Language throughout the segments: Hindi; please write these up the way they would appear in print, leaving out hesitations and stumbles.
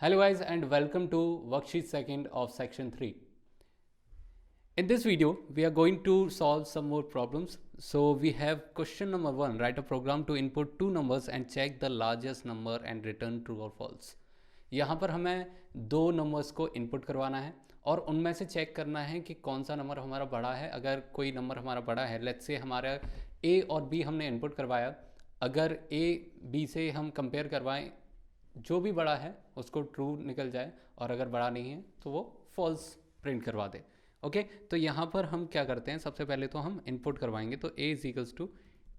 Hello guys and welcome to worksheet second of section 3. In this video we are going to solve some more problems. So we have question number 1, write a program to input two numbers and check the largest number and return true or false. यहाँ पर हमें दो नंबर्स को इनपुट करवाना है और उनमें से चेक करना है कि कौन सा नंबर हमारा बड़ा है। अगर कोई नंबर हमारा बड़ा है, लेट्स से हमारा ए और बी हमने इनपुट करवाया, अगर ए बी से हम कंपेयर करवाएं, जो भी बड़ा है उसको ट्रू निकल जाए और अगर बड़ा नहीं है तो वो फॉल्स प्रिंट करवा दे। ओके, तो यहाँ पर हम क्या करते हैं, सबसे पहले तो हम इनपुट करवाएंगे। तो ए इज इक्वल्स टू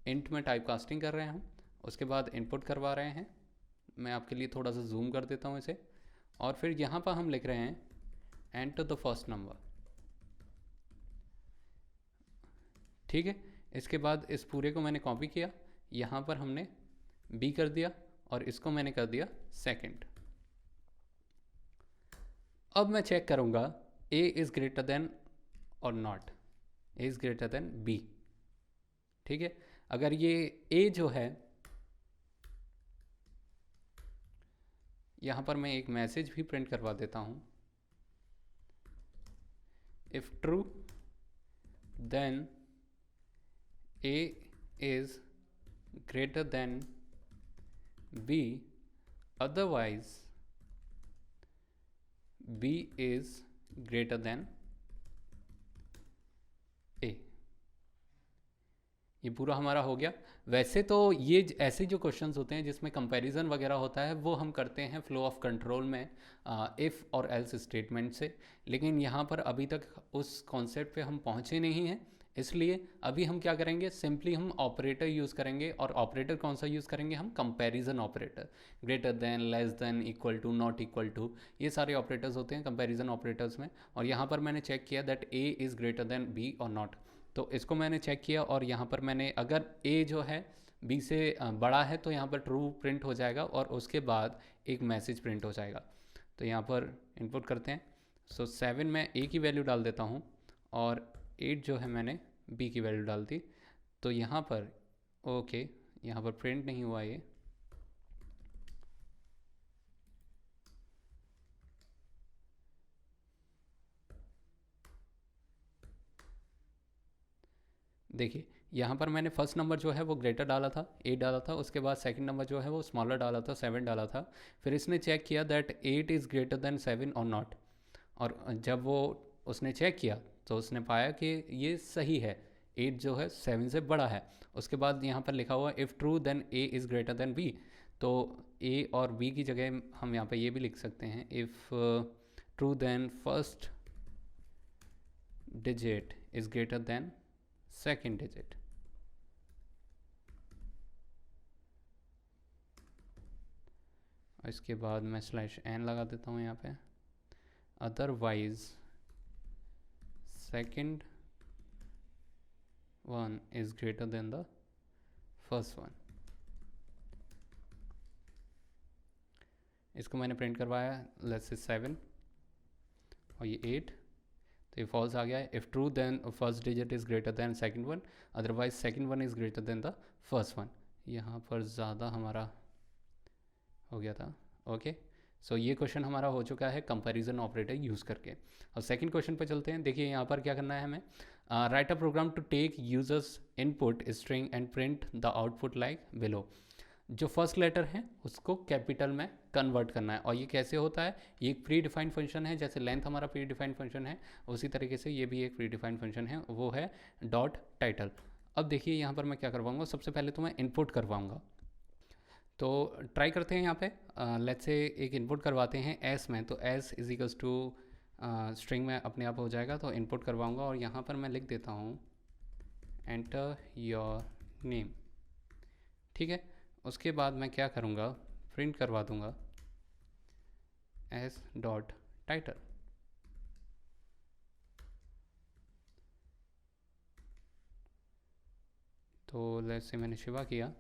इंट में टाइप कास्टिंग कर रहे हैं हम, उसके बाद इनपुट करवा रहे हैं। मैं आपके लिए थोड़ा सा जूम कर देता हूँ इसे, और फिर यहाँ पर हम लिख रहे हैं एंटर द फर्स्ट नंबर। ठीक है, इसके बाद इस पूरे को मैंने कॉपी किया, यहाँ पर हमने बी कर दिया और इसको मैंने कर दिया सेकंड। अब मैं चेक करूंगा ए इज़ ग्रेटर देन और not, A is greater than B. ठीक है, अगर ये ए जो है, यहाँ पर मैं एक मैसेज भी प्रिंट करवा देता हूँ, if true then A is greater than B, otherwise B is greater than A। ये पूरा हमारा हो गया। वैसे तो ये ऐसे जो क्वेश्चंस होते हैं जिसमें कंपैरिजन वगैरह होता है वो हम करते हैं फ्लो ऑफ कंट्रोल में इफ़ और एल्स स्टेटमेंट से, लेकिन यहाँ पर अभी तक उस कॉन्सेप्ट पे हम पहुँचे नहीं हैं, इसलिए अभी हम क्या करेंगे, सिंपली हम ऑपरेटर यूज़ करेंगे। और ऑपरेटर कौन सा यूज़ करेंगे हम, comparison operator. Greater than, less than, equal to, not equal to, ये सारे ऑपरेटर्स होते हैं कंपैरिजन ऑपरेटर्स में। और यहाँ पर मैंने चेक किया that A is greater than B और नॉट, तो इसको मैंने चेक किया और यहाँ पर मैंने, अगर ए जो है बी से बड़ा है तो यहाँ पर ट्रू प्रिंट हो जाएगा और उसके बाद एक मैसेज प्रिंट हो जाएगा। तो यहाँ पर इनपुट करते हैं। सो 7 में ए की वैल्यू डाल देता हूँ और 8 जो है मैंने बी की वैल्यू डाल दी। तो यहाँ पर ओके, यहाँ पर प्रिंट नहीं हुआ ये, देखिए यहाँ पर मैंने फर्स्ट नंबर जो है वो ग्रेटर डाला था, 8 डाला था, उसके बाद सेकंड नंबर जो है वो स्मॉलर डाला था, 7 डाला था। फिर इसने चेक किया दैट 8 इज़ ग्रेटर देन 7 और नॉट, और जब वो उसने चेक किया तो उसने पाया कि ये सही है, 8 जो है 7 से बड़ा है। उसके बाद यहाँ पर लिखा हुआ if true then A is greater than B, तो ए और बी की जगह हम यहाँ पे ये भी लिख सकते हैं, if true then first digit is greater than second digit. इसके बाद मैं स्लैश एन लगा देता हूँ यहाँ पे, otherwise second one is greater than the first one. इसको मैंने प्रिंट करवाया, लेट्स से 7 और ये 8, तो ये फॉल्स आ गया है। If true then first digit is greater than second one, otherwise second one is greater than the first one. यहाँ पर ज़्यादा हमारा हो गया था। ओके, सो ये क्वेश्चन हमारा हो चुका है कंपैरिजन ऑपरेटर यूज़ करके। अब सेकंड क्वेश्चन पे चलते हैं। देखिए यहाँ पर क्या करना है हमें, write a program to take users input string and print the output like below. जो फर्स्ट लेटर है उसको कैपिटल में कन्वर्ट करना है, और ये कैसे होता है, ये एक प्री डिफाइंड फंक्शन है। जैसे लेंथ हमारा प्री डिफाइंड फंक्शन है, उसी तरीके से ये भी एक प्री डिफाइंड फंक्शन है, वो है डॉट टाइटल। अब देखिए यहाँ पर मैं क्या करवाऊँगा, सबसे पहले तो मैं इनपुट करवाऊँगा। तो ट्राई करते हैं यहाँ पे, लेट्स से एक इनपुट करवाते हैं एस में, तो S is equals to string में अपने आप हो जाएगा। तो इनपुट करवाऊँगा और यहाँ पर मैं लिख देता हूँ एंटर योर नेम। ठीक है, उसके बाद मैं क्या करूँगा, प्रिंट करवा दूँगा एस डॉट टाइटल। तो लेट्स से मैंने शिवा किया,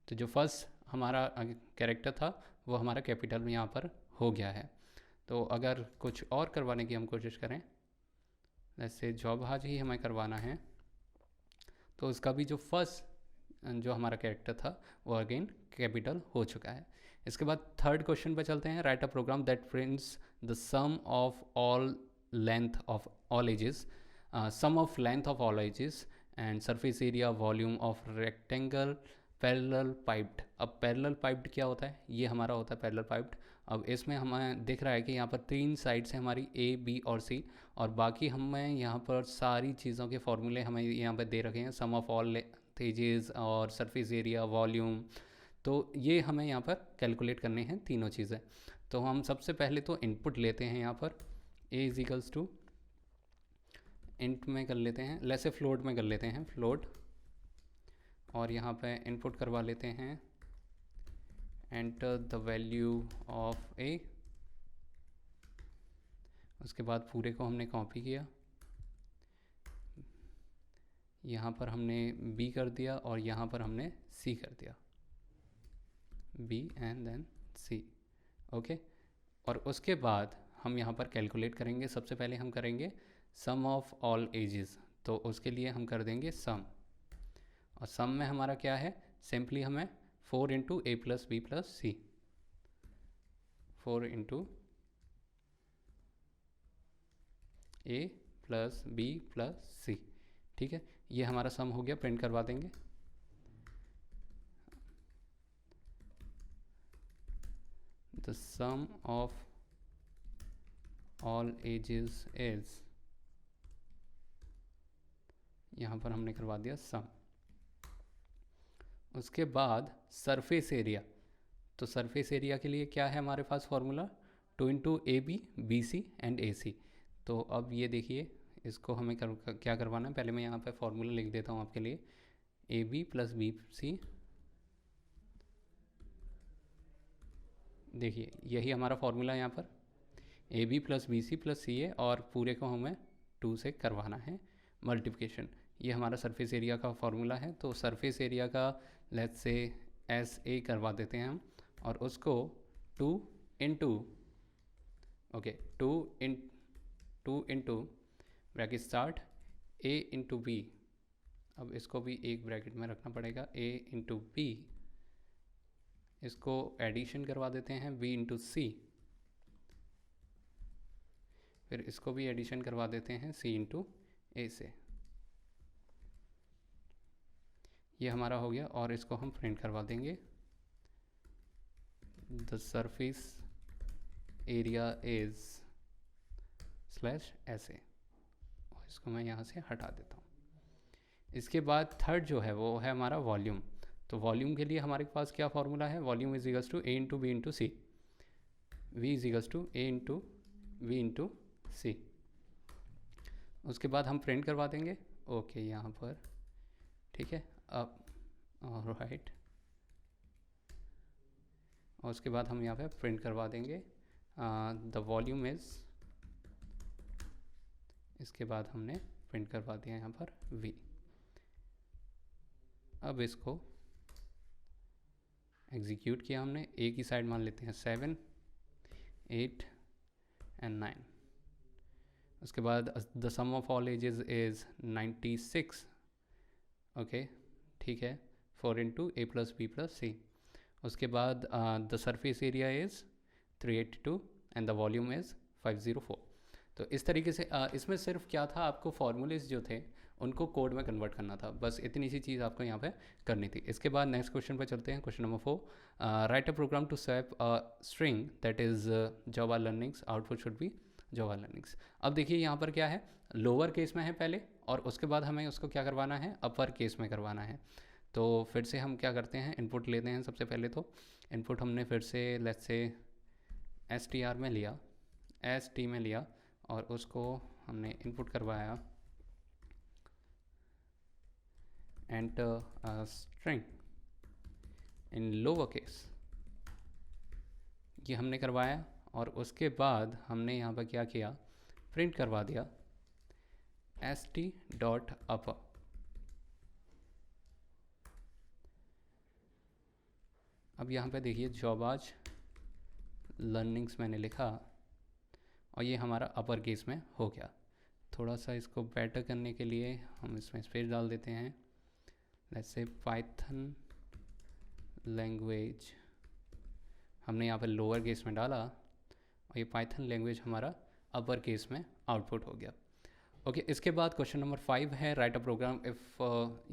तो जो फर्स्ट हमारा कैरेक्टर था वो हमारा कैपिटल में यहाँ पर हो गया है। तो अगर कुछ और करवाने की हम कोशिश करें, जैसे जॉब आज ही हमें करवाना है, तो उसका भी जो फर्स्ट जो हमारा कैरेक्टर था वो अगेन कैपिटल हो चुका है। इसके बाद थर्ड क्वेश्चन पे चलते हैं. Write a program that prints the sum of all length of all edges, sum of length of all edges and surface area volume of rectangle parallelepiped. अब पैरेलल पाइप्ड क्या होता है? ये हमारा होता है पैरेलल पाइप्ड. अब इसमें हमें दिख रहा है कि यहाँ पर 3 साइड्स हैं हमारी, ए बी और सी, और बाकी हमें यहाँ पर सारी चीज़ों के फॉर्मूले हमें यहाँ पर दे रखे हैं, सम ऑफ ऑल एजेस और सरफेस एरिया वॉल्यूम. तो ये हमें यहाँ पर कैलकुलेट करने हैं तीनों चीज़ें. तो हम सबसे पहले तो इनपुट लेते हैं यहाँ पर, ए इज इक्वल्स टू इंट में कर लेते हैं, लेसे फ्लोट में कर लेते हैं, फ्लोट, और यहाँ पे इनपुट करवा लेते हैं एंटर द वैल्यू ऑफ ए. उसके बाद पूरे को हमने कॉपी किया, यहाँ पर हमने बी कर दिया और यहाँ पर हमने सी कर दिया, B and then C. Okay, और उसके बाद हम यहाँ पर कैलकुलेट करेंगे. सबसे पहले हम करेंगे सम ऑफ ऑल एजेस, तो उसके लिए हम कर देंगे सम, और सम में हमारा क्या है? सिंपली हमें 4 into A plus B plus C, 4 into A plus B plus सी. ठीक है, ये हमारा सम हो गया. प्रिंट करवा देंगे. The sum of all edges is, यहाँ पर हमने करवा दिया सम. उसके बाद सरफेस एरिया, तो सरफेस एरिया के लिए क्या है हमारे पास formula? 2 into A B B C and A C. तो अब ये देखिए, इसको हमें क्या करवाना है? पहले मैं यहाँ पे फॉर्मूला लिख देता हूँ आपके लिए. A B plus B C, देखिए यही हमारा फॉर्मूला है यहाँ पर, A B plus B C plus C A, और पूरे को हमें 2 से करवाना है मल्टीप्लिकेशन. ये हमारा सरफेस एरिया का फॉर्मूला है. तो सरफेस एरिया का लेट्स से एस ए करवा देते हैं हम, और उसको 2 into, okay, 2 into bracket start A into B. अब इसको भी एक ब्रैकेट में रखना पड़ेगा, ए इंटू बी, इसको एडिशन करवा देते हैं बी इंटू सी, फिर इसको भी एडिशन करवा देते हैं सी इंटू ए से. ये हमारा हो गया, और इसको हम प्रिंट करवा देंगे. The surface area is slash ऐसे, और इसको मैं यहाँ से हटा देता हूँ. इसके बाद थर्ड जो है वो है हमारा वॉल्यूम. तो वॉल्यूम के लिए हमारे पास क्या फॉर्मूला है? Volume is equals to A into B into C, V is equals to A into V into C. उसके बाद हम प्रिंट करवा देंगे. ओके, यहाँ पर ठीक है. अब राइट, और उसके बाद हम यहाँ पे प्रिंट करवा देंगे द वॉल्यूम इज़, इसके बाद हमने प्रिंट करवा दिया यहाँ पर v. अब इसको एग्जीक्यूट किया हमने. ए की साइड मान लेते हैं 7, 8 एंड 9. उसके बाद the sum of all edges is 96. Okay, ठीक है, 4 into A plus B plus C. उसके बाद the surface area is 382 and the volume is 504. तो इस तरीके से इसमें सिर्फ क्या था, आपको फार्मूलेज जो थे उनको कोड में कन्वर्ट करना था. बस इतनी सी चीज़ आपको यहाँ पे करनी थी. इसके बाद नेक्स्ट क्वेश्चन पे चलते हैं. Question number 4, write a program to swap a string that is Java learnings, output should be Java learnings. अब देखिए यहाँ पर क्या है, लोअर केस में है पहले, और उसके बाद हमें उसको क्या करवाना है? अपर केस में करवाना है. तो फिर से हम क्या करते हैं, इनपुट लेते हैं. सबसे पहले तो इनपुट हमने फिर से लेट्स से str में लिया, st में लिया, और उसको हमने इनपुट करवाया enter a string in lower case, ये हमने करवाया. और उसके बाद हमने यहाँ पर क्या किया, प्रिंट करवा दिया st डॉट अपर. अब यहाँ पे देखिए जॉबाज लर्निंग्स मैंने लिखा, और ये हमारा अपर केस में हो गया. थोड़ा सा इसको बेटर करने के लिए हम इसमें स्पेस डाल देते हैं. लेट्स से पाइथन लैंग्वेज हमने यहाँ पे लोअर केस में डाला और ये पाइथन लैंग्वेज हमारा अपर केस में आउटपुट हो गया। ओके इसके बाद क्वेश्चन नंबर 5 है write a program if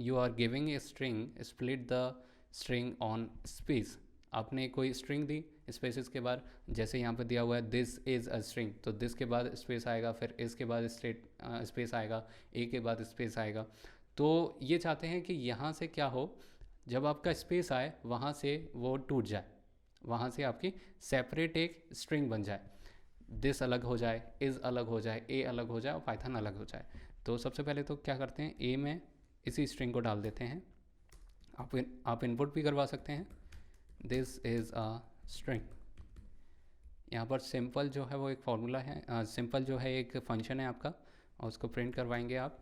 you are giving a string split the string on space. आपने कोई स्ट्रिंग दी, स्पेसिस के बाद जैसे यहाँ पे दिया हुआ है दिस इज़ अ स्ट्रिंग, तो दिस के बाद स्पेस आएगा, फिर इस के बाद स्पेस आएगा, ए के बाद स्पेस आएगा। तो ये चाहते हैं कि यहाँ से क्या हो, जब आपका स्पेस आए वहाँ से वो टूट जाए, वहाँ से आपकी सेपरेट एक स्ट्रिंग बन जाए, दिस अलग हो जाए, इज़ अलग हो जाए, ए अलग हो जाए और पाइथन अलग हो जाए। तो सबसे पहले तो क्या करते हैं, ए में इसी स्ट्रिंग को डाल देते हैं। आप इनपुट भी करवा सकते हैं, दिस इज़ अ स्ट्रिंग। यहाँ पर सिंपल जो है वो एक फॉर्मूला है, सिंपल जो है एक फंक्शन है आपका, और उसको प्रिंट करवाएंगे आप।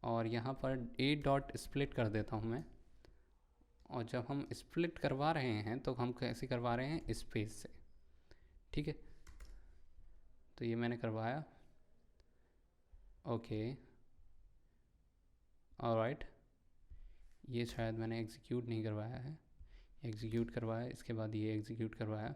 और यहाँ पर ए डॉट स्प्लिट कर देता हूँ मैं। और जब हम स्प्लिट करवा रहे हैं तो हम कैसे करवा रहे हैं, स्पेस से, ठीक है। तो ये मैंने करवाया, ओके ऑलराइट। ये शायद मैंने एग्जीक्यूट नहीं करवाया है, एग्जीक्यूट करवाया, इसके बाद ये एग्जीक्यूट करवाया,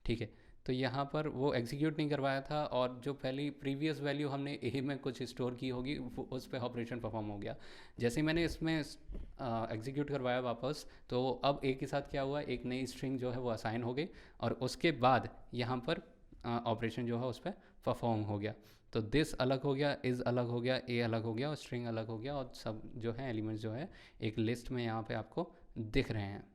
ठीक है। तो यहाँ पर वो एग्जीक्यूट नहीं करवाया था, और जो पहली प्रीवियस वैल्यू हमने ए में कुछ स्टोर की होगी उस पर ऑपरेशन परफॉर्म हो गया। जैसे मैंने इसमें एग्जीक्यूट करवाया वापस, तो अब ए के साथ क्या हुआ, एक नई स्ट्रिंग जो है वो असाइन हो गई, और उसके बाद यहाँ पर ऑपरेशन जो है उस पर परफॉर्म हो गया। तो दिस अलग हो गया, इज़ अलग हो गया, ए अलग हो गया और स्ट्रिंग अलग हो गया, और सब जो है एलिमेंट्स जो है एक लिस्ट में यहाँ पे आपको दिख रहे हैं।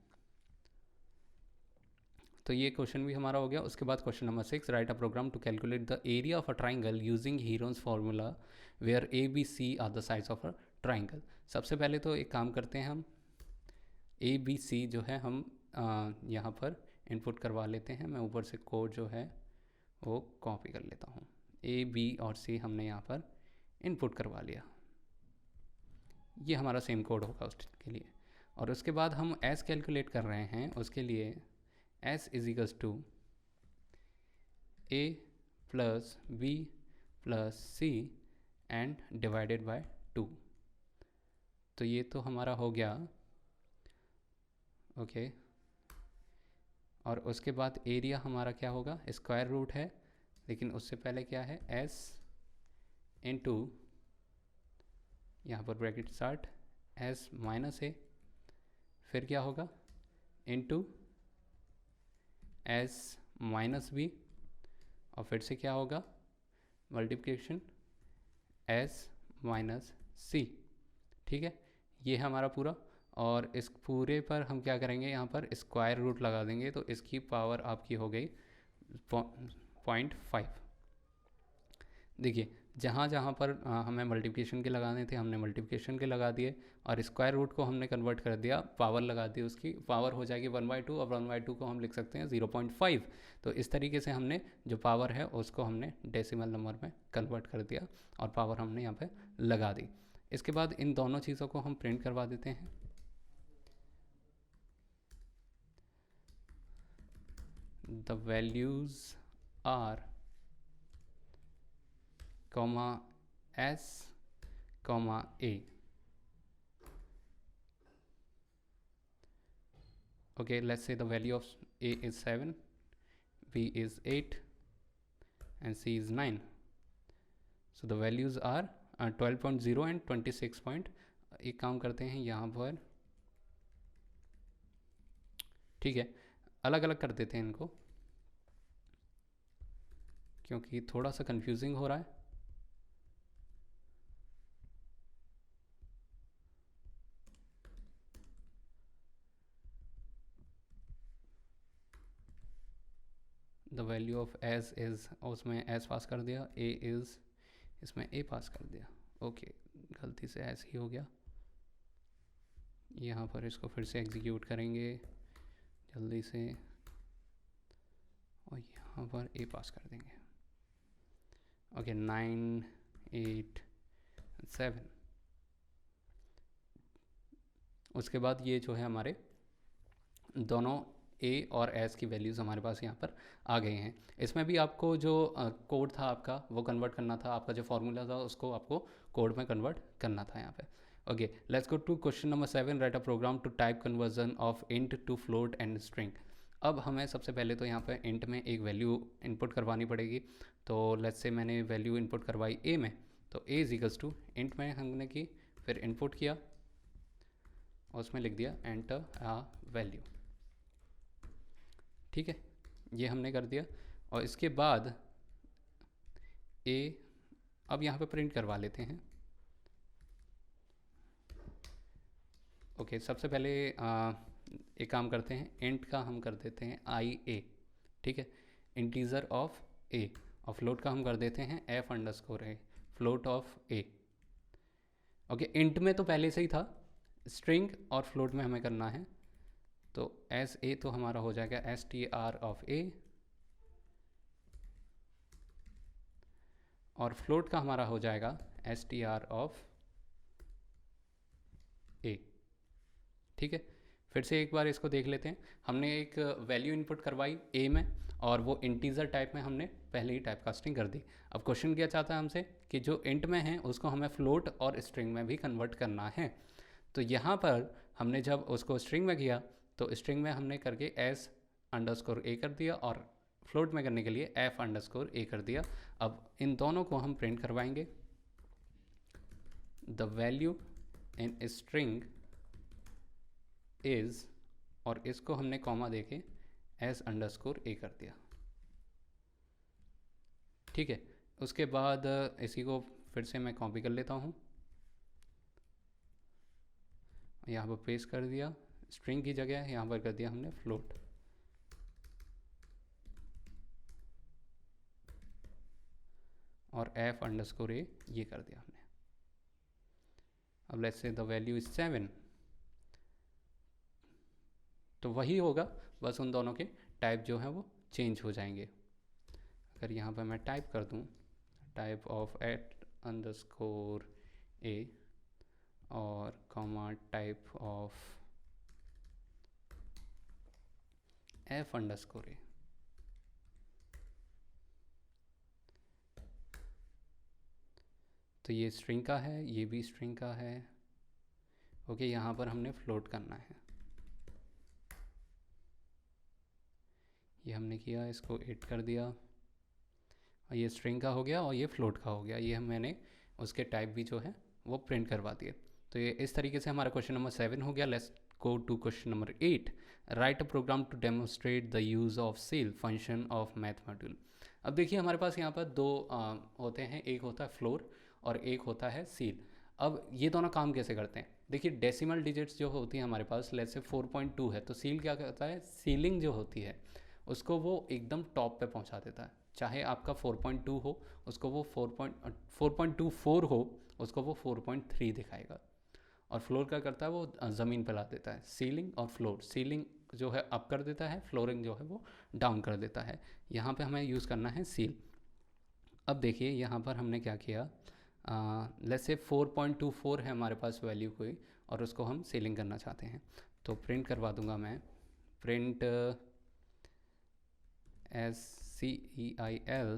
तो ये क्वेश्चन भी हमारा हो गया। उसके बाद question number 6, write a program to calculate the area of a triangle using Heron's formula where A B C are the sides of a triangle. सबसे पहले तो एक काम करते हैं, हम ए बी सी जो है हम यहाँ पर इनपुट करवा लेते हैं। मैं ऊपर से कोड जो है वो कॉपी कर लेता हूँ। ए बी और सी हमने यहाँ पर इनपुट करवा लिया, ये हमारा सेम कोड होगा उसके लिए। और उसके बाद हम एस कैलकुलेट कर रहे हैं, उसके लिए S is equals to A plus B plus C and divided by 2। तो ये तो हमारा हो गया, ओके। और उसके बाद एरिया हमारा क्या होगा, स्क्वायर रूट है, लेकिन उससे पहले क्या है, S इंटू यहाँ पर bracket start S minus A, फिर क्या होगा इंटू S माइनस बी, और फिर से क्या होगा मल्टीप्लिकेशन S माइनस सी, ठीक है। ये है हमारा पूरा, और इस पूरे पर हम क्या करेंगे, यहाँ पर स्क्वायर रूट लगा देंगे, तो इसकी पावर आपकी हो गई 0.5। देखिए जहाँ जहाँ पर हमें मल्टीप्लिकेशन के लगाने थे हमने मल्टीप्लिकेशन के लगा दिए, और स्क्वायर रूट को हमने कन्वर्ट कर दिया, पावर लगा दी, उसकी पावर हो जाएगी 1/2, और 1/2 को हम लिख सकते हैं 0.5। तो इस तरीके से हमने जो पावर है उसको हमने डेसिमल नंबर में कन्वर्ट कर दिया, और पावर हमने यहाँ पे लगा दी। इसके बाद इन दोनों चीज़ों को हम प्रिंट करवा देते हैं। The values are comma S comma A. Okay, let's say the value of A is 7, B is 8 and C is 9. So the values are 12.0 and 26 point। एक काम करते हैं यहाँ पर, ठीक है, अलग अलग कर देते हैं इनको, क्योंकि थोड़ा सा कंफ्यूजिंग हो रहा है। The value of S is, उसमें एस पास कर दिया, ए इज़ इसमें ए पास कर दिया, ओके गलती से एस ही हो गया। यहाँ पर इसको फिर से एग्जीक्यूट करेंगे जल्दी से, और यहाँ पर ए पास कर देंगे, ओके 9 8 7। उसके बाद ये जो है हमारे दोनों ए और एस की वैल्यूज़ हमारे पास यहाँ पर आ गए हैं। इसमें भी आपको जो कोड था आपका वो कन्वर्ट करना था, आपका जो फॉर्मूला था उसको आपको कोड में कन्वर्ट करना था यहाँ पे। Okay let's go to question number 7, write a program to type conversion of int to float and string. अब हमें सबसे पहले तो यहाँ पे इंट में एक वैल्यू इनपुट करवानी पड़ेगी। तो लेट्स से मैंने वैल्यू इनपुट करवाई ए में, तो ए इज इक्वल्स टू इंट में हमने की, फिर इनपुट किया, उसमें लिख दिया एंटर आ वैल्यू। ठीक है, ये हमने कर दिया। और इसके बाद ए अब यहाँ पे प्रिंट करवा लेते हैं। ओके, सबसे पहले एक काम करते हैं, इंट का हम कर देते हैं आई ए। ठीक है, इंटीजर ऑफ ए, और फ्लोट का हम कर देते हैं F underscore A, float of A. Okay, int में तो पहले से ही था, स्ट्रिंग और फ्लोट में हमें करना है। तो एस ए तो हमारा हो जाएगा एस टी आर ऑफ ए, और फ्लोट का हमारा हो जाएगा एस टी आर ऑफ ए। ठीक है, फिर से एक बार इसको देख लेते हैं। हमने एक वैल्यू इनपुट करवाई ए में, और वो इंटीजर टाइप में हमने पहले ही टाइप कास्टिंग कर दी। अब क्वेश्चन क्या चाहता है हमसे कि जो इंट में है उसको हमें फ्लोट और स्ट्रिंग में भी कन्वर्ट करना है। तो यहाँ पर हमने जब उसको स्ट्रिंग में किया तो स्ट्रिंग में हमने करके एस अंडरस्कोर ए कर दिया, और फ्लोट में करने के लिए एफ अंडरस्कोर ए कर दिया। अब इन दोनों को हम प्रिंट करवाएंगे, the value in string is, और इसको हमने कॉमा देके एस अंडरस्कोर ए कर दिया। ठीक है, उसके बाद इसी को फिर से मैं कॉपी कर लेता हूँ, यहाँ पर पेस्ट कर दिया, स्ट्रिंग की जगह यहाँ पर कर दिया हमने फ्लोट। और एफ अंडरस्कोर ए ये कर दिया हमने। अब let's say the value is 7, तो वही होगा, बस उन दोनों के टाइप जो है वो चेंज हो जाएंगे। अगर यहाँ पर मैं टाइप कर दूँ type of at underscore A और comma type of F underscore A, तो ये स्ट्रिंग का है, ये भी स्ट्रिंग का है। ओके, यहाँ पर हमने फ्लोट करना है, ये हमने किया, इसको 8 कर दिया, और ये स्ट्रिंग का हो गया और ये फ्लोट का हो गया। ये मैंने उसके टाइप भी जो है वो प्रिंट करवा दिए। तो ये इस तरीके से हमारा क्वेश्चन नंबर 7 हो गया। Let's go to question number 8। Write a program to demonstrate the use of ceil function of math module. अब देखिए हमारे पास यहाँ पर दो होते हैं, एक होता है फ्लोर और एक होता है सील। अब ये दोनों काम कैसे करते हैं, देखिए डेसिमल डिजिट्स जो होती हैं हमारे पास, लेट्स से 4.2 है, तो सील क्या करता है, सीलिंग जो होती है उसको वो एकदम टॉप पे पहुंचा देता है। चाहे आपका 4.2 हो उसको वो 4.24 हो उसको वो 4.3 दिखाएगा। और फ्लोर क्या करता है, वो ज़मीन पे ला देता है। सीलिंग और फ्लोर, सीलिंग जो है अप कर देता है, फ्लोरिंग जो है वो डाउन कर देता है। यहाँ पे हमें यूज़ करना है सील। अब देखिए यहाँ पर हमने क्या किया, लेट्स से 4.24 है हमारे पास वैल्यू कोई, और उसको हम सीलिंग करना चाहते हैं। तो प्रिंट करवा दूंगा मैं, print SCEIL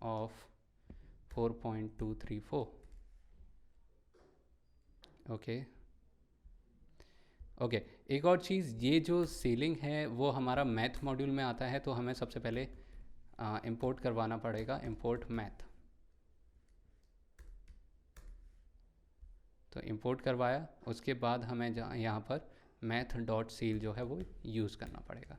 of 4.234। Okay okay, एक और चीज़, ये जो सीलिंग है वो हमारा मैथ मॉड्यूल में आता है, तो हमें सबसे पहले इंपोर्ट करवाना पड़ेगा, इंपोर्ट मैथ। तो इंपोर्ट करवाया, उसके बाद हमें यहाँ पर मैथ डॉट सील जो है वो यूज़ करना पड़ेगा।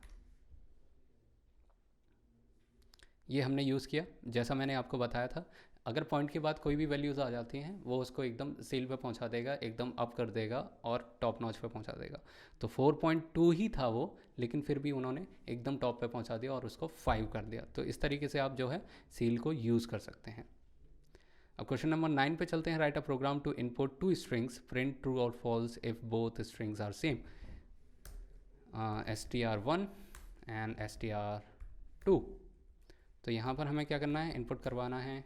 ये हमने यूज़ किया, जैसा मैंने आपको बताया था। अगर पॉइंट के बाद कोई भी वैल्यूज़ आ जाती हैं वो उसको एकदम सील पे पहुंचा देगा, एकदम अप कर देगा और टॉप नॉच पे पहुंचा देगा। तो 4.2 ही था वो, लेकिन फिर भी उन्होंने एकदम टॉप पे पहुंचा दिया और उसको 5 कर दिया। तो इस तरीके से आप जो है सील को यूज़ कर सकते हैं। अब क्वेश्चन नंबर 9 पे चलते हैं। Write a program to input 2 strings, print true और false if both strings are same, str1 and str2। तो यहाँ पर हमें क्या करना है, इनपुट करवाना है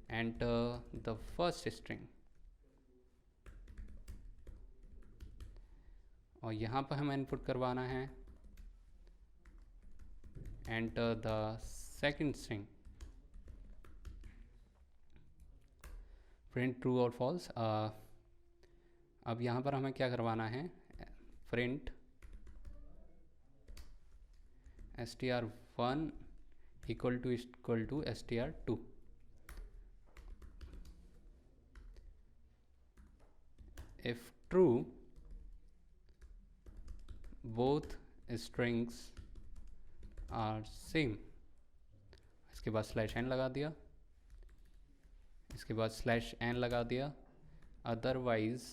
एंटर द फर्स्ट स्ट्रिंग, और यहाँ पर हमें इनपुट करवाना है enter the second string, print true और फॉल्स। अब यहाँ पर हमें क्या करवाना है, print str1 equal to str2. If true, both strings are same. इसके बाद स्लैश एन लगा दिया, इसके बाद स्लैश एन लगा दिया, अदरवाइज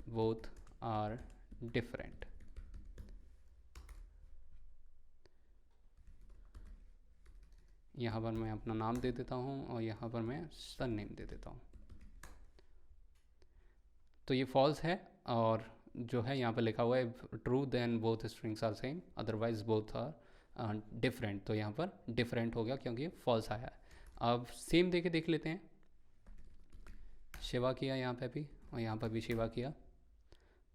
बोथ आर डिफरेंट. यहाँ पर मैं अपना नाम दे देता हूँ और यहाँ पर मैं सरनेम दे देता हूँ. तो ये फॉल्स है, और जो है यहाँ पर लिखा हुआ है true then both strings are same otherwise both are different. तो यहाँ पर डिफरेंट हो गया क्योंकि फॉल्स आया है. अब सेम दे के देख लेते हैं. शिवा किया यहाँ पे भी और यहाँ पर भी शिवा किया,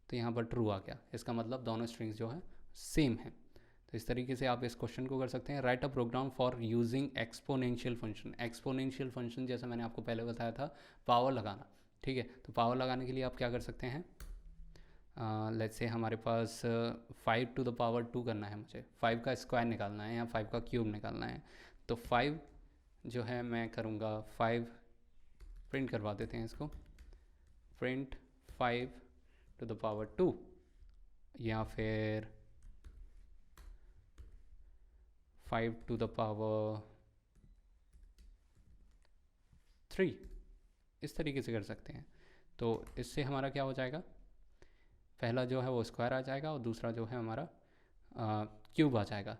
तो यहाँ पर ट्रू आ गया. इसका मतलब दोनों स्ट्रिंग्स जो है सेम है. तो इस तरीके से आप इस क्वेश्चन को कर सकते हैं. Write a program for using exponential function. Exponential function जैसे मैंने आपको पहले बताया था, पावर लगाना. ठीक है, तो पावर लगाने के लिए आप क्या कर सकते हैं. लेट्स से हमारे पास 5 to the power 2 करना है, मुझे 5 का स्क्वायर निकालना है या 5 का क्यूब निकालना है. तो 5 जो है मैं करूँगा 5 प्रिंट करवा देते हैं इसको. प्रिंट 5 to the power 2 या फिर 5 to the power 3, इस तरीके से कर सकते हैं. तो इससे हमारा क्या हो जाएगा, पहला जो है वो स्क्वायर आ जाएगा और दूसरा जो है हमारा क्यूब आ जाएगा.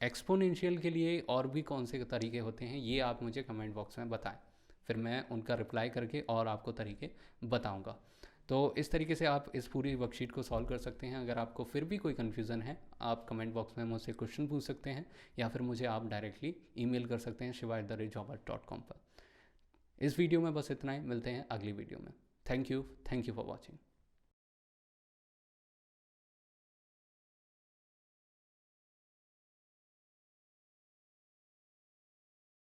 एक्सपोनेंशियल के लिए और भी कौन से तरीके होते हैं ये आप मुझे कमेंट बॉक्स में बताएं, फिर मैं उनका रिप्लाई करके और आपको तरीके बताऊंगा. तो इस तरीके से आप इस पूरी वर्कशीट को सॉल्व कर सकते हैं. अगर आपको फिर भी कोई कन्फ्यूज़न है, आप कमेंट बॉक्स में मुझसे क्वेश्चन पूछ सकते हैं या फिर मुझे आप डायरेक्टली ईमेल कर सकते हैं shiva@jobber.com पर. इस वीडियो में बस इतना ही. मिलते हैं अगली वीडियो में. Thank you for watching.